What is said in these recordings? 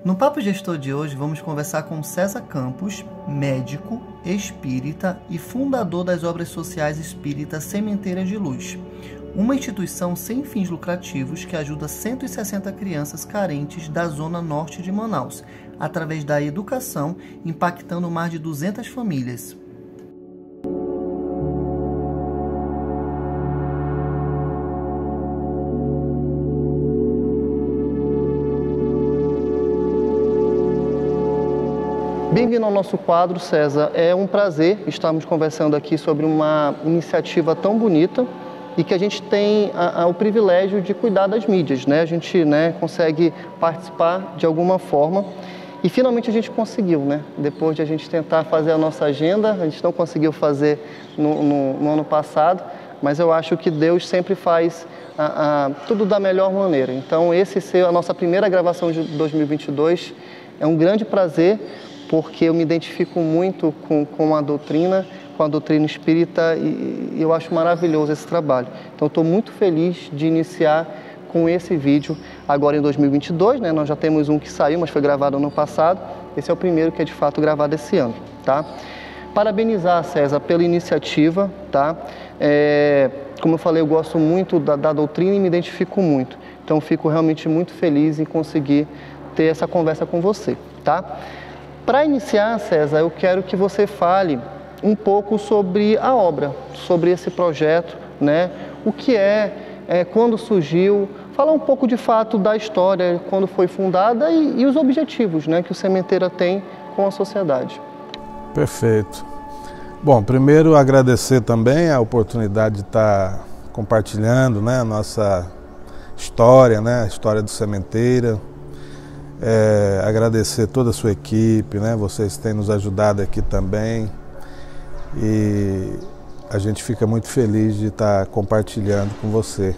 No Papo Gestor de hoje vamos conversar com César Campos, médico, espírita e fundador das obras sociais espíritas Sementeiras de Luz, uma instituição sem fins lucrativos que ajuda 160 crianças carentes da zona norte de Manaus, através da educação, impactando mais de 200 famílias. Bem-vindo ao nosso quadro, César. É um prazer estarmos conversando aqui sobre uma iniciativa tão bonita e que a gente tem o privilégio de cuidar das mídias, né? A gente consegue participar de alguma forma e finalmente a gente conseguiu, né? Depois de a gente tentar fazer a nossa agenda, a gente não conseguiu fazer no ano passado, mas eu acho que Deus sempre faz tudo da melhor maneira. Então, esse ser a nossa primeira gravação de 2022 é um grande prazer, porque eu me identifico muito com a doutrina espírita e eu acho maravilhoso esse trabalho. Então, estou muito feliz de iniciar com esse vídeo agora em 2022, né? Nós já temos um que saiu, mas foi gravado ano passado. Esse é o primeiro que é de fato gravado esse ano, tá? Parabenizar, César, pela iniciativa, tá? Como eu falei, eu gosto muito da doutrina e me identifico muito. Então, fico realmente muito feliz em conseguir ter essa conversa com você, tá? Para iniciar, César, eu quero que você fale um pouco sobre a obra, sobre esse projeto, né? O que quando surgiu, falar um pouco de fato da história, quando foi fundada e os objetivos, né, que o Sementeira tem com a sociedade. Perfeito. Bom, primeiro agradecer também a oportunidade de estar compartilhando, né, a nossa história, né, a história do Sementeira. Agradecer toda a sua equipe, né? Vocês têm nos ajudado aqui também e a gente fica muito feliz de estar compartilhando com você.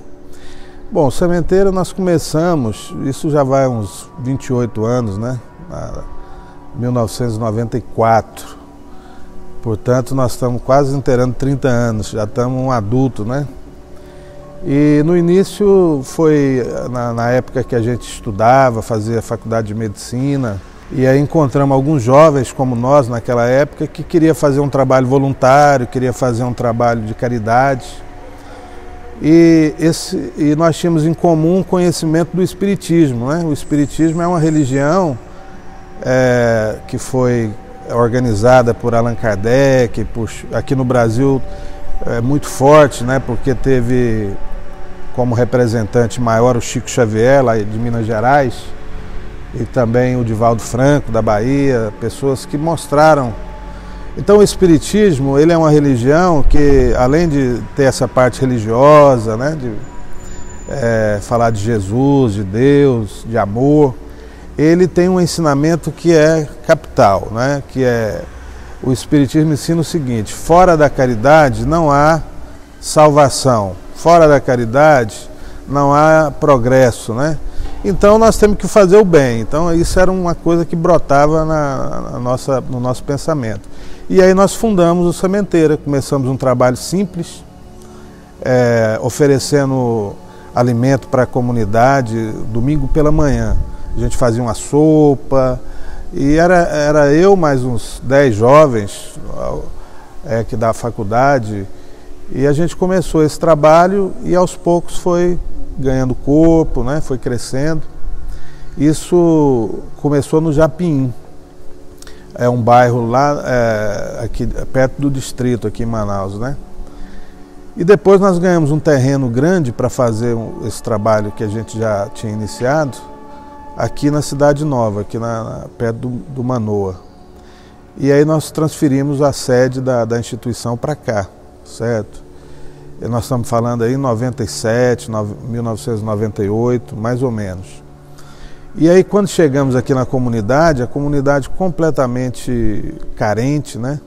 Bom, o Sementeira nós começamos, isso já vai uns 28 anos, né? 1994, portanto nós estamos quase inteirando 30 anos, já estamos um adulto, né? E no início foi na época que a gente estudava, fazia faculdade de medicina, e aí encontramos alguns jovens como nós naquela época que queria fazer um trabalho voluntário, queria fazer um trabalho de caridade. E nós tínhamos em comum o conhecimento do Espiritismo, né? O Espiritismo é uma religião que foi organizada por Allan Kardec, aqui no Brasil é muito forte, né? Porque teve como representante maior o Chico Xavier, lá de Minas Gerais, e também o Divaldo Franco, da Bahia, pessoas que mostraram. Então o Espiritismo, ele é uma religião que, além de ter essa parte religiosa, né, de falar de Jesus, de Deus, de amor, ele tem um ensinamento que é capital, né, que o Espiritismo ensina o seguinte: fora da caridade não há salvação, fora da caridade não há progresso, né? Então nós temos que fazer o bem. Então isso era uma coisa que brotava no nosso pensamento. E aí nós fundamos o Sementeira, começamos um trabalho simples, oferecendo alimento para a comunidade, domingo pela manhã. A gente fazia uma sopa, e era eu mais uns 10 jovens que da faculdade, e a gente começou esse trabalho e aos poucos foi ganhando corpo, né? Foi crescendo. Isso começou no Japim, é um bairro lá aqui perto do distrito, aqui em Manaus, né? E depois nós ganhamos um terreno grande para fazer esse trabalho que a gente já tinha iniciado, aqui na Cidade Nova, aqui perto do Manoa. E aí nós transferimos a sede da instituição para cá, certo? E nós estamos falando aí em 97, 1998, mais ou menos. E aí quando chegamos aqui na comunidade, a comunidade completamente carente, né?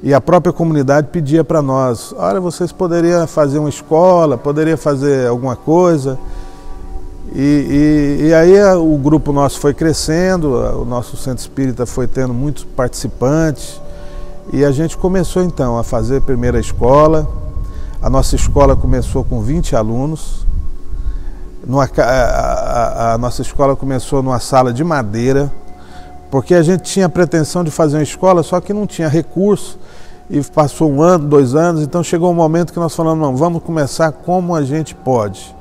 E a própria comunidade pedia para nós: olha, vocês poderiam fazer uma escola, poderiam fazer alguma coisa. E aí o grupo nosso foi crescendo, o nosso centro espírita foi tendo muitos participantes, e a gente começou então a fazer a primeira escola. A nossa escola começou com 20 alunos, A nossa escola começou numa sala de madeira, porque a gente tinha a pretensão de fazer uma escola, só que não tinha recurso, e passou 1 ano, 2 anos, então chegou um momento que nós falamos, não, vamos começar como a gente pode.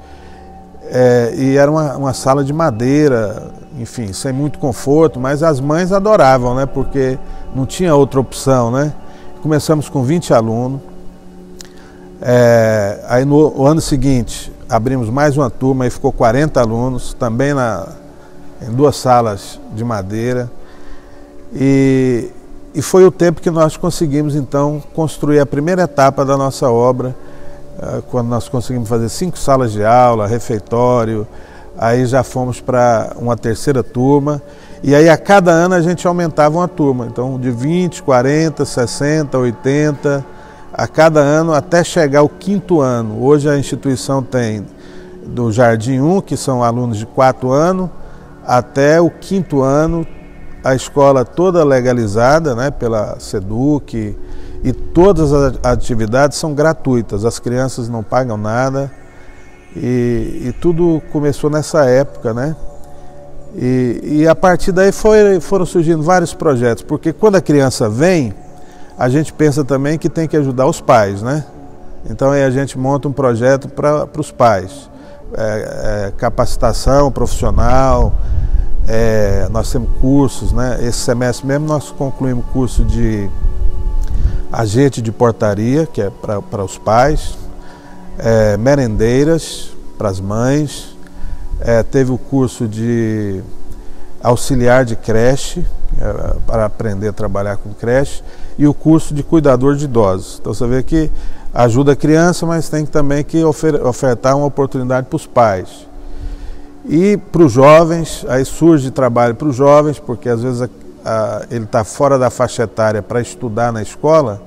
E era uma sala de madeira, enfim, sem muito conforto, mas as mães adoravam, né, porque não tinha outra opção, né. Começamos com 20 alunos, aí no ano seguinte abrimos mais uma turma e ficou 40 alunos, também em 2 salas de madeira. E foi o tempo que nós conseguimos, então, construir a primeira etapa da nossa obra, quando nós conseguimos fazer 5 salas de aula, refeitório, aí já fomos para uma 3ª turma, e aí a cada ano a gente aumentava uma turma, então de 20, 40, 60, 80, a cada ano até chegar ao 5º ano. Hoje a instituição tem do Jardim 1, que são alunos de 4 anos, até o 5º ano, a escola toda legalizada, né, pela SEDUC, e todas as atividades são gratuitas, as crianças não pagam nada, e tudo começou nessa época, né? E a partir daí foram surgindo vários projetos, porque quando a criança vem, a gente pensa também que tem que ajudar os pais, né? Então aí a gente monta um projeto para os pais, capacitação profissional, nós temos cursos, né? Esse semestre mesmo nós concluímos o curso de agente de portaria, que é para os pais, merendeiras para as mães, teve o curso de auxiliar de creche, para aprender a trabalhar com creche, e o curso de cuidador de idosos. Então você vê que ajuda a criança, mas tem também que ofertar uma oportunidade para os pais. E para os jovens, aí surge trabalho para os jovens, porque às vezes ele está fora da faixa etária para estudar na escola,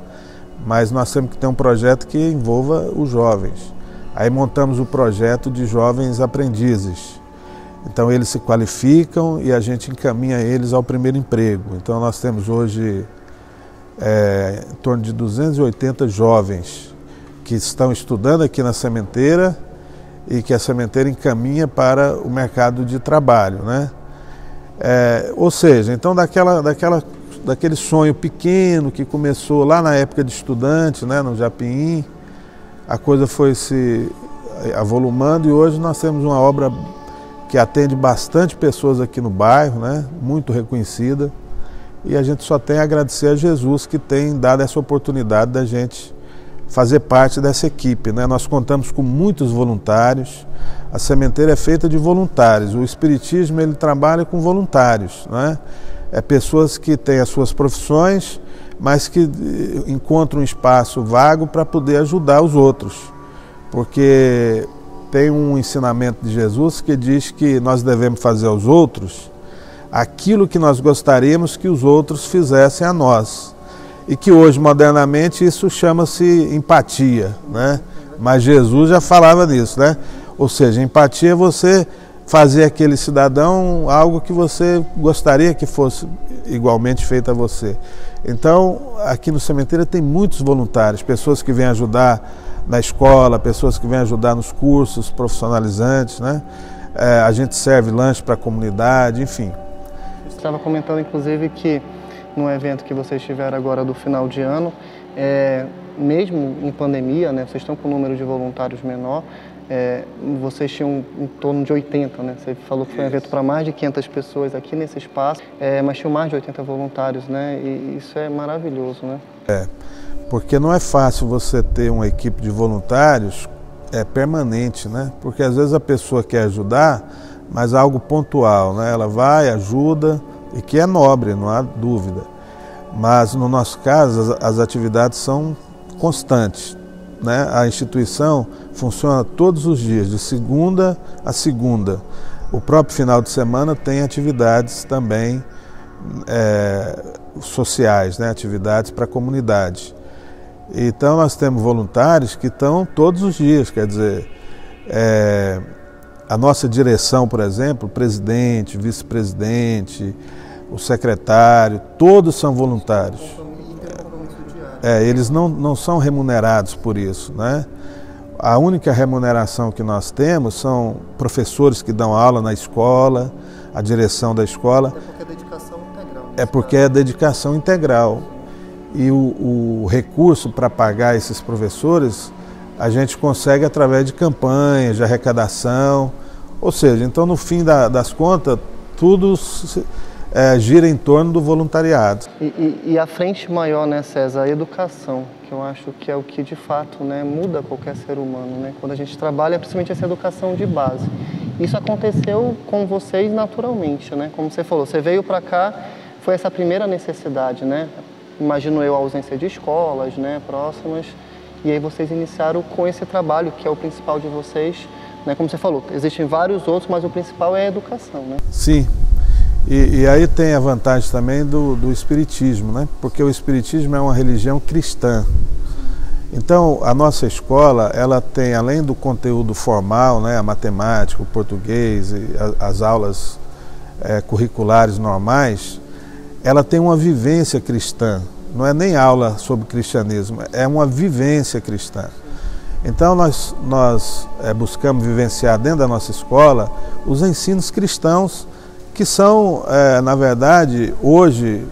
mas nós temos que ter um projeto que envolva os jovens. Aí montamos o projeto de jovens aprendizes. Então eles se qualificam e a gente encaminha eles ao primeiro emprego. Então nós temos hoje em torno de 280 jovens que estão estudando aqui na sementeira e que a sementeira encaminha para o mercado de trabalho, né? Ou seja, então daquele sonho pequeno que começou lá na época de estudante, né, no Japim, a coisa foi se avolumando e hoje nós temos uma obra que atende bastante pessoas aqui no bairro, né, muito reconhecida, e a gente só tem a agradecer a Jesus que tem dado essa oportunidade da gente fazer parte dessa equipe, né? Nós contamos com muitos voluntários, a sementeira é feita de voluntários, o Espiritismo ele trabalha com voluntários, né? Pessoas que têm as suas profissões, mas que encontram um espaço vago para poder ajudar os outros, porque tem um ensinamento de Jesus que diz que nós devemos fazer aos outros aquilo que nós gostaríamos que os outros fizessem a nós. E que hoje, modernamente, isso chama-se empatia, né? Mas Jesus já falava disso, né? Ou seja, empatia é você fazer aquele cidadão algo que você gostaria que fosse igualmente feito a você. Então, aqui no cemitério tem muitos voluntários, pessoas que vêm ajudar na escola, pessoas que vêm ajudar nos cursos profissionalizantes, né? A gente serve lanche para a comunidade, enfim. Você estava comentando, inclusive, que no evento que vocês tiveram agora do final de ano, mesmo em pandemia, né, vocês estão com um número de voluntários menor, vocês tinham em torno de 80, né? Você falou que foi um evento para mais de 500 pessoas aqui nesse espaço, mas tinham mais de 80 voluntários, né? E isso é maravilhoso, né? Porque não é fácil você ter uma equipe de voluntários permanente, né? Porque às vezes a pessoa quer ajudar, mas algo pontual, né? Ela vai, ajuda, e que é nobre, não há dúvida. Mas no nosso caso, as atividades são constantes, né? A instituição funciona todos os dias, de segunda a segunda. O próprio final de semana tem atividades também sociais, né? Atividades para a comunidade. Então nós temos voluntários que estão todos os dias, quer dizer, a nossa direção, por exemplo, o presidente, vice-presidente, o secretário, todos são voluntários. Eles não são remunerados por isso, né? A única remuneração que nós temos são professores que dão aula na escola, a direção da escola. É porque é dedicação integral. Né? É porque é dedicação integral. E o recurso para pagar esses professores a gente consegue através de campanhas, de arrecadação. Ou seja, então no fim das contas, tudo gira em torno do voluntariado. E a frente maior, né, César, a educação, que eu acho que é o que de fato, né, muda qualquer ser humano, né? Quando a gente trabalha, principalmente essa educação de base. Isso aconteceu com vocês naturalmente, né? Como você falou, você veio para cá, foi essa primeira necessidade, né? Imagino eu a ausência de escolas, né, próximas, e aí vocês iniciaram com esse trabalho, que é o principal de vocês, né? Como você falou, existem vários outros, mas o principal é a educação, né? Sim. E aí tem a vantagem também do espiritismo, né? Porque o espiritismo é uma religião cristã. Então, a nossa escola, ela tem, além do conteúdo formal, né, a matemática, o português, e as aulas curriculares normais, ela tem uma vivência cristã. Não é nem aula sobre cristianismo, é uma vivência cristã. Então, nós buscamos vivenciar dentro da nossa escola os ensinos cristãos, que são, na verdade, hoje,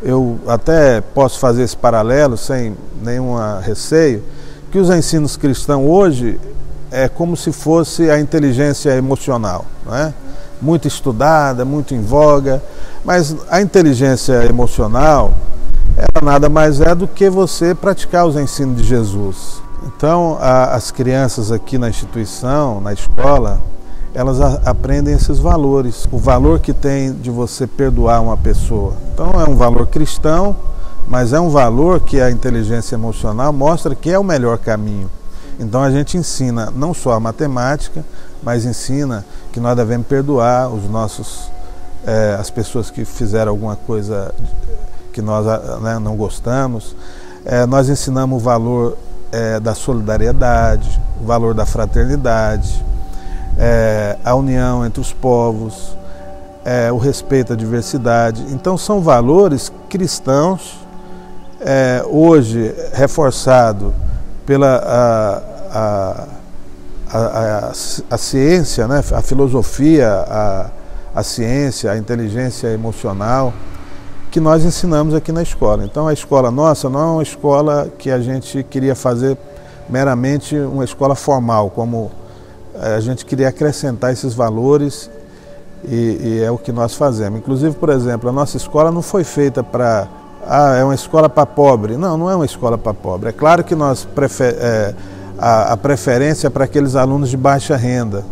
eu até posso fazer esse paralelo sem nenhum receio, que os ensinos cristãos hoje é como se fosse a inteligência emocional, não é? Muito estudada, muito em voga, mas a inteligência emocional, ela nada mais é do que você praticar os ensinos de Jesus. Então, as crianças aqui na instituição, na escola, elas aprendem esses valores, o valor que tem de você perdoar uma pessoa. Então é um valor cristão, mas é um valor que a inteligência emocional mostra que é o melhor caminho. Então a gente ensina não só a matemática, mas ensina que nós devemos perdoar as pessoas que fizeram alguma coisa que nós, né, não gostamos. Nós ensinamos o valor da solidariedade, o valor da fraternidade, a união entre os povos, o respeito à diversidade. Então são valores cristãos, hoje reforçado pela a ciência, né? A filosofia, a ciência, a inteligência emocional, que nós ensinamos aqui na escola. Então a escola nossa não é uma escola que a gente queria fazer meramente uma escola formal, como a gente queria acrescentar esses valores e é o que nós fazemos. Inclusive, por exemplo, a nossa escola não foi feita para... é uma escola para pobre. Não, não é uma escola para pobre. É claro que nós a preferência é para aqueles alunos de baixa renda,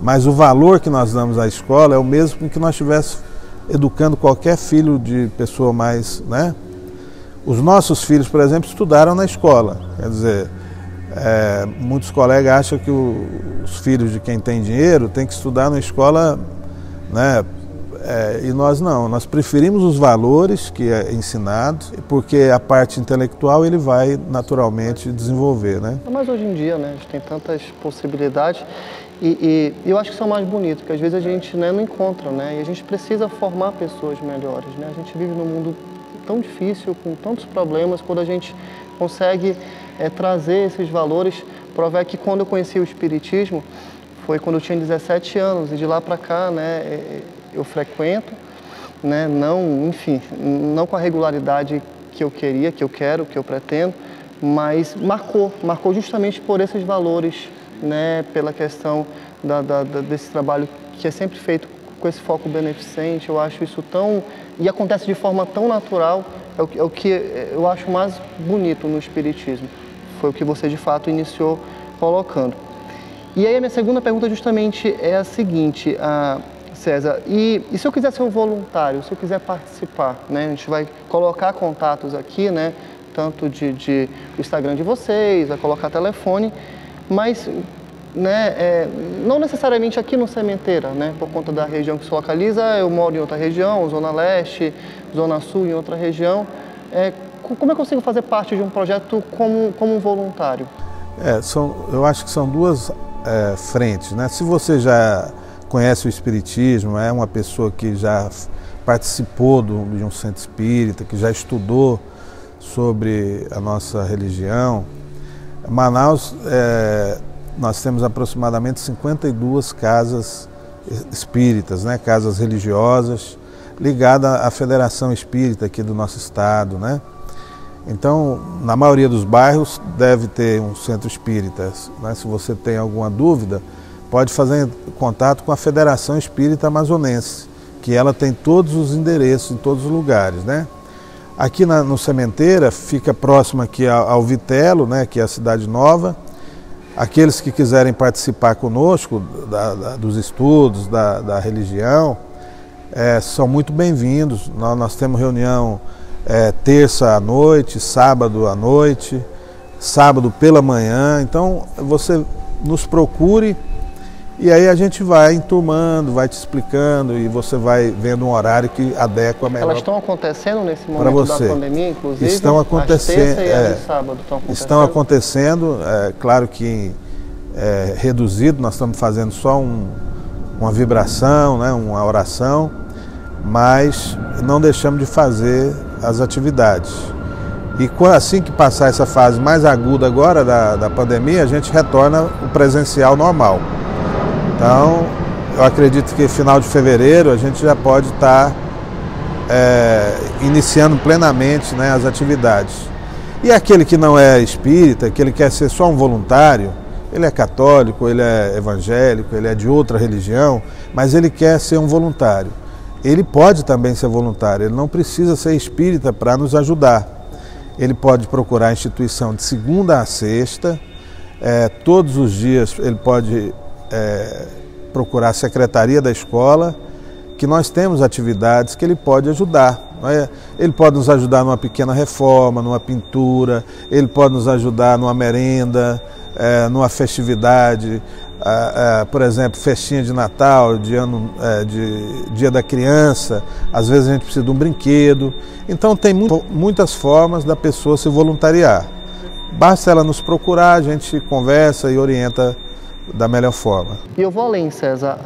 mas o valor que nós damos à escola é o mesmo que nós estivéssemos educando qualquer filho de pessoa mais, né? Os nossos filhos, por exemplo, estudaram na escola. Quer dizer, muitos colegas acham que os filhos de quem tem dinheiro têm que estudar na escola, né? E nós não, nós preferimos os valores que é ensinado, porque a parte intelectual ele vai naturalmente desenvolver, né? Mas hoje em dia, né, a gente tem tantas possibilidades e eu acho que são mais bonitos, porque às vezes a gente, né, não encontra, né? E a gente precisa formar pessoas melhores, né? A gente vive num mundo tão difícil, com tantos problemas, quando a gente consegue trazer esses valores. Provar que quando eu conheci o Espiritismo, foi quando eu tinha 17 anos, e de lá para cá, né, eu frequento, né, não com a regularidade que eu queria, que eu quero, que eu pretendo, mas marcou justamente por esses valores, né, pela questão desse trabalho que é sempre feito com esse foco beneficente. Eu acho isso tão... e acontece de forma tão natural, é o que eu acho mais bonito no Espiritismo. Foi o que você de fato iniciou colocando. E aí a minha segunda pergunta justamente é a seguinte, César, e se eu quiser ser um voluntário, se eu quiser participar, né? A gente vai colocar contatos aqui, né? Tanto do Instagram de vocês, vai colocar telefone, mas, né, não necessariamente aqui no Sementeira, né? Por conta da região que se localiza, eu moro em outra região, Zona Leste, Zona Sul em outra região. Como eu consigo fazer parte de um projeto como um voluntário? Eu acho que são duas frentes, né? Se você já conhece o Espiritismo, é uma pessoa que já participou de um centro espírita, que já estudou sobre a nossa religião, Manaus, nós temos aproximadamente 52 casas espíritas, né? Casas religiosas, ligadas à Federação Espírita aqui do nosso estado, né? Então, na maioria dos bairros deve ter um centro espírita, né? Se você tem alguma dúvida, pode fazer contato com a Federação Espírita Amazonense, que ela tem todos os endereços em todos os lugares, né? Aqui no Sementeira, fica próximo aqui ao Vitelo, né? Que é a Cidade Nova. Aqueles que quiserem participar conosco dos estudos, da religião, são muito bem-vindos. Nós temos reunião terça à noite, sábado à noite, sábado pela manhã. Então você nos procure e aí a gente vai enturmando, vai te explicando e você vai vendo um horário que adequa melhor. Elas estão acontecendo nesse momento da pandemia, inclusive? Estão acontecendo. As terça e as de sábado estão acontecendo? Estão acontecendo, claro que reduzido, nós estamos fazendo só uma vibração, né, uma oração, mas não deixamos de fazer as atividades. E assim que passar essa fase mais aguda agora da pandemia, a gente retorna o presencial normal. Então, eu acredito que final de fevereiro a gente já pode estar iniciando plenamente, né, as atividades. E aquele que não é espírita, que ele quer ser só um voluntário, ele é católico, ele é evangélico, ele é de outra religião, mas ele quer ser um voluntário. Ele pode também ser voluntário, ele não precisa ser espírita para nos ajudar. Ele pode procurar a instituição de segunda a sexta, todos os dias ele pode procurar a secretaria da escola, que nós temos atividades que ele pode ajudar. Ele pode nos ajudar numa pequena reforma, numa pintura, ele pode nos ajudar numa merenda, numa festividade, por exemplo, festinha de Natal, de Dia da Criança, às vezes a gente precisa de um brinquedo. Então tem muitas formas da pessoa se voluntariar. Basta ela nos procurar, a gente conversa e orienta da melhor forma. E eu vou além, César.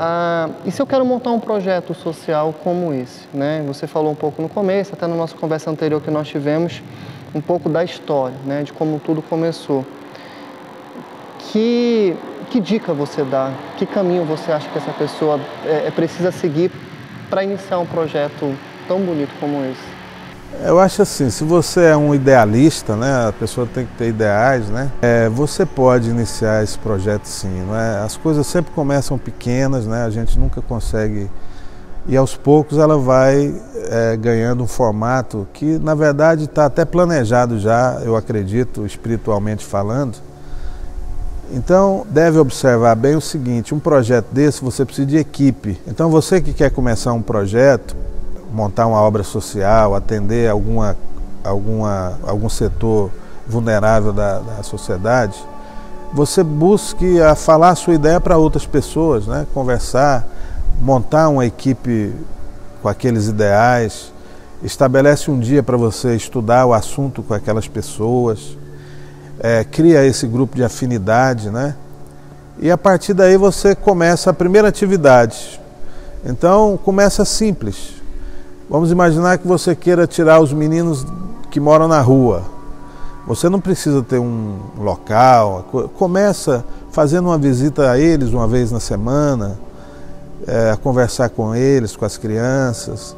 E se eu quero montar um projeto social como esse, né? Você falou um pouco no começo, até na nossa conversa anterior que nós tivemos, um pouco da história, né? De como tudo começou. Que dica você dá? Que caminho você acha que essa pessoa precisa seguir para iniciar um projeto tão bonito como esse? Eu acho assim, se você é um idealista, né, a pessoa tem que ter ideais, né, você pode iniciar esse projeto sim, não é? As coisas sempre começam pequenas, né, a gente nunca consegue, e aos poucos ela vai ganhando um formato que na verdade está até planejado já, eu acredito, espiritualmente falando. Então deve observar bem o seguinte, um projeto desse você precisa de equipe. Então você que quer começar um projeto, montar uma obra social, atender algum setor vulnerável da sociedade, você busque falar a sua ideia para outras pessoas, né? Conversar, montar uma equipe com aqueles ideais, estabelece um dia para você estudar o assunto com aquelas pessoas, cria esse grupo de afinidade, né? E a partir daí você começa a primeira atividade. Então começa simples. Vamos imaginar que você queira tirar os meninos que moram na rua. Você não precisa ter um local, começa fazendo uma visita a eles uma vez na semana, a conversar com eles, com as crianças,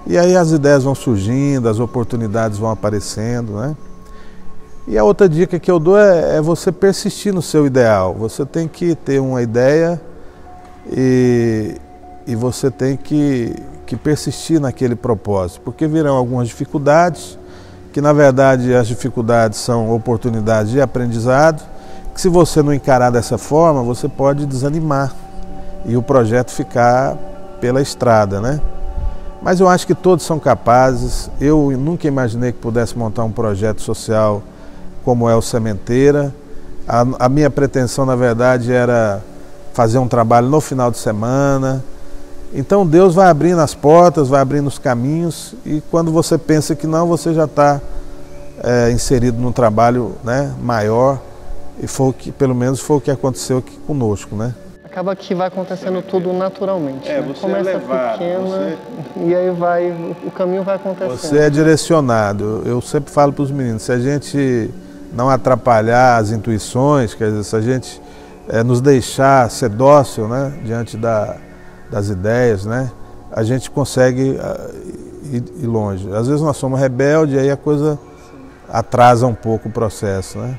e aí as ideias vão surgindo, as oportunidades vão aparecendo, né? E a outra dica que eu dou é você persistir no seu ideal. Você tem que ter uma ideia e você tem que persistir naquele propósito, porque virão algumas dificuldades, que na verdade as dificuldades são oportunidades de aprendizado, que se você não encarar dessa forma, você pode desanimar e o projeto ficar pela estrada, né? Mas eu acho que todos são capazes. Eu nunca imaginei que pudesse montar um projeto social como é o Sementeira. A minha pretensão, na verdade, era fazer um trabalho no final de semana. Então Deus vai abrindo as portas, vai abrindo os caminhos, e quando você pensa que não, você já está inserido num trabalho, né, maior, e pelo menos foi o que aconteceu aqui conosco, né? Acaba que vai acontecendo tudo naturalmente. Né? Você começa pequena e aí o caminho vai acontecendo. Você é direcionado. Eu sempre falo para os meninos, se a gente não atrapalhar as intuições, quer dizer, se a gente nos deixar ser dócil, né, diante das ideias, né, a gente consegue ir longe. Às vezes nós somos rebeldes e aí a coisa atrasa um pouco o processo, né?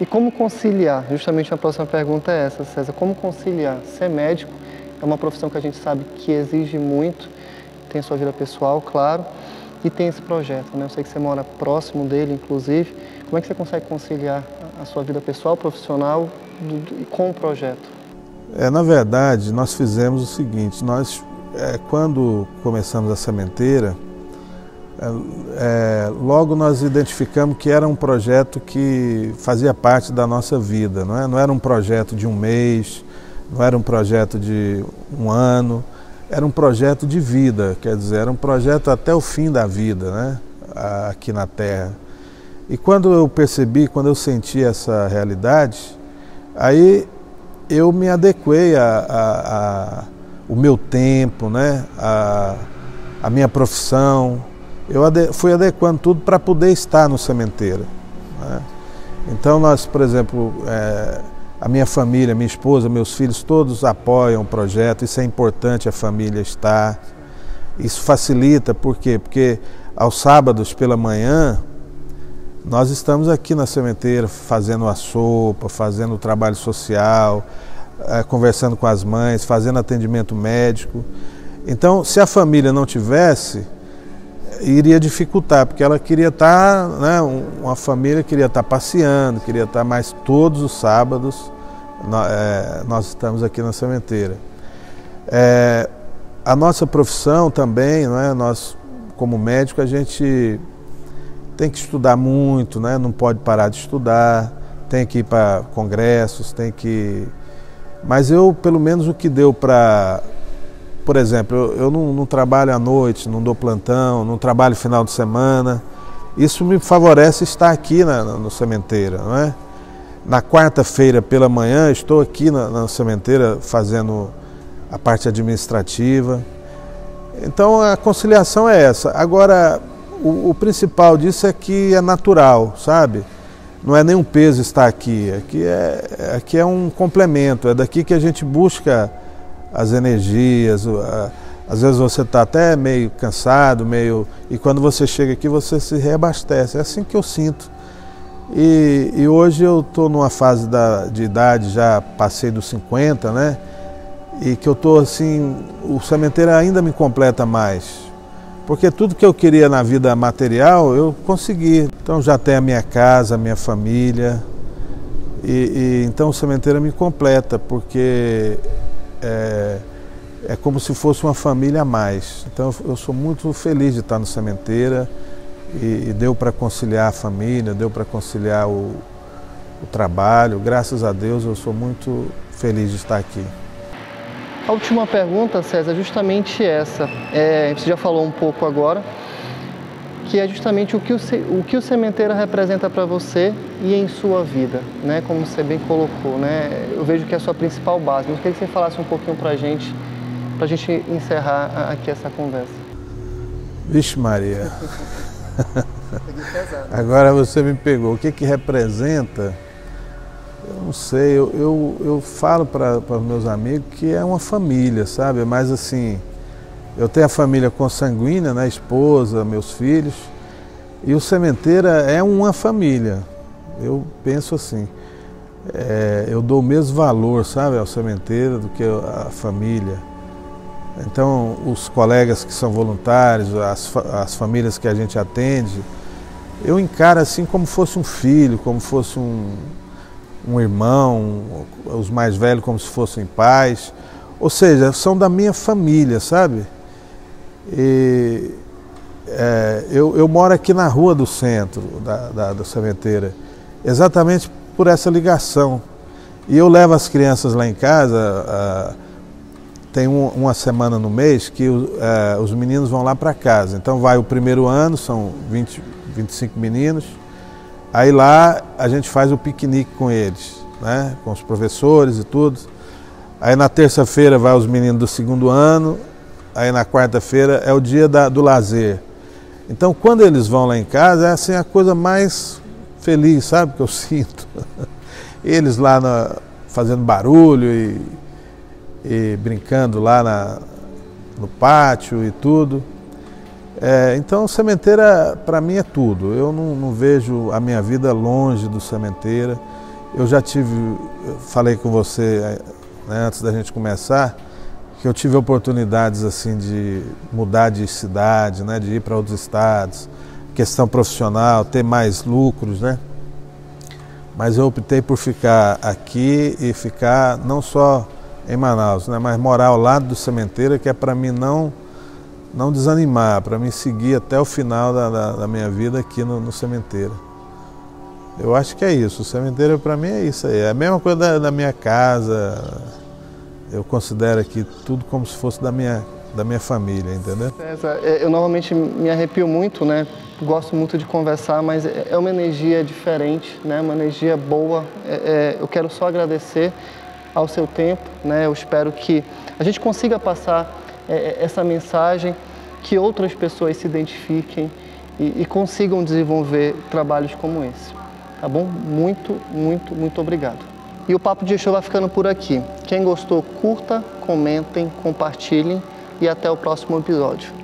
E como conciliar? Justamente a próxima pergunta é essa, César. Como conciliar? Ser médico é uma profissão que a gente sabe que exige muito, tem sua vida pessoal, claro, e tem esse projeto, né? Eu sei que você mora próximo dele, inclusive. Como é que você consegue conciliar a sua vida pessoal, profissional com o projeto? Na verdade, nós fizemos o seguinte, nós, quando começamos a sementeira, logo nós identificamos que era um projeto que fazia parte da nossa vida, não é? Não era um projeto de um mês, não era um projeto de um ano, era um projeto de vida, quer dizer, era um projeto até o fim da vida, né? Aqui na Terra. E quando eu percebi, quando eu senti essa realidade, aí eu me adequei o meu tempo, né? A minha profissão. Eu fui adequando tudo para poder estar no sementeiro, né? Então nós, por exemplo, a minha família, minha esposa, meus filhos, todos apoiam o projeto, isso é importante a família estar. Isso facilita, por quê? Porque aos sábados pela manhã, nós estamos aqui na sementeira fazendo a sopa, fazendo o trabalho social, conversando com as mães, fazendo atendimento médico. Então, se a família não tivesse, iria dificultar, porque ela queria estar, né, uma família queria estar passeando, queria estar mais todos os sábados, nós estamos aqui na sementeira. A nossa profissão também, né, nós como médico, a gente tem que estudar muito, né, não pode parar de estudar, tem que ir para congressos, tem que... Mas eu, pelo menos o que deu para... Por exemplo, eu não trabalho à noite, não dou plantão, não trabalho final de semana. Isso me favorece estar aqui no sementeira, não é? Na quarta-feira pela manhã estou aqui na sementeira fazendo a parte administrativa. Então a conciliação é essa. Agora, o principal disso é que é natural, sabe? Não é nenhum peso estar aqui. Aqui é um complemento, é daqui que a gente busca as energias. Às vezes você está até meio cansado, e quando você chega aqui você se reabastece. É assim que eu sinto. E hoje eu estou numa fase de idade, já passei dos 50, né? E que eu estou assim, o sementeiro ainda me completa mais. Porque tudo que eu queria na vida material, eu consegui. Então já tenho a minha casa, a minha família. Então o sementeiro me completa, porque é como se fosse uma família a mais. Então eu sou muito feliz de estar no sementeira e deu para conciliar a família, deu para conciliar o trabalho. Graças a Deus eu sou muito feliz de estar aqui. A última pergunta, César, é justamente essa. Você já falou um pouco agora, que é justamente o que o sementeiro representa para você e em sua vida, né? Como você bem colocou, né? Eu vejo que é a sua principal base. Mas eu queria que você falasse um pouquinho para a gente encerrar aqui essa conversa. Vixe Maria, agora você me pegou. O que representa? Eu não sei, eu falo para os meus amigos que é uma família, sabe? Mas assim, eu tenho a família consanguínea, né? Esposa, meus filhos, e o sementeira é uma família. Eu penso assim, eu dou o mesmo valor, sabe, ao sementeiro do que a família. Então, os colegas que são voluntários, as famílias que a gente atende, eu encaro assim como fosse um filho, como fosse um irmão, os mais velhos como se fossem pais, ou seja, são da minha família, sabe? Eu moro aqui na rua do centro da sementeira, exatamente por essa ligação. E eu levo as crianças lá em casa, tem uma semana no mês que os meninos vão lá para casa. Então vai o primeiro ano, são 25 meninos. Aí lá a gente faz o piquenique com eles, né? Com os professores e tudo. Aí na terça-feira vai os meninos do segundo ano, aí na quarta-feira é o dia do lazer. Então quando eles vão lá em casa é assim a coisa mais feliz, sabe, que eu sinto. Eles lá fazendo barulho e brincando lá no pátio e tudo. Então, Sementeira para mim é tudo. Eu não vejo a minha vida longe do Sementeira. Eu já falei com você, né, antes da gente começar, que eu tive oportunidades assim de mudar de cidade, né, de ir para outros estados, questão profissional, ter mais lucros, né? Mas eu optei por ficar aqui e ficar não só em Manaus, né, mas morar ao lado do Sementeira, que é para mim não desanimar, para mim seguir até o final da minha vida aqui no Sementeira. Eu acho que é isso, o Sementeira para mim é isso aí, é a mesma coisa da minha casa. Eu considero aqui tudo como se fosse da minha família, entendeu? César, eu normalmente me arrepio muito, né? Gosto muito de conversar, mas é uma energia diferente, né? Uma energia boa. Eu quero só agradecer ao seu tempo, né? Eu espero que a gente consiga passar essa mensagem, que outras pessoas se identifiquem e consigam desenvolver trabalhos como esse. Tá bom? Muito, muito, muito obrigado. E o Papo de Exu vai ficando por aqui. Quem gostou, curta, comentem, compartilhem e até o próximo episódio.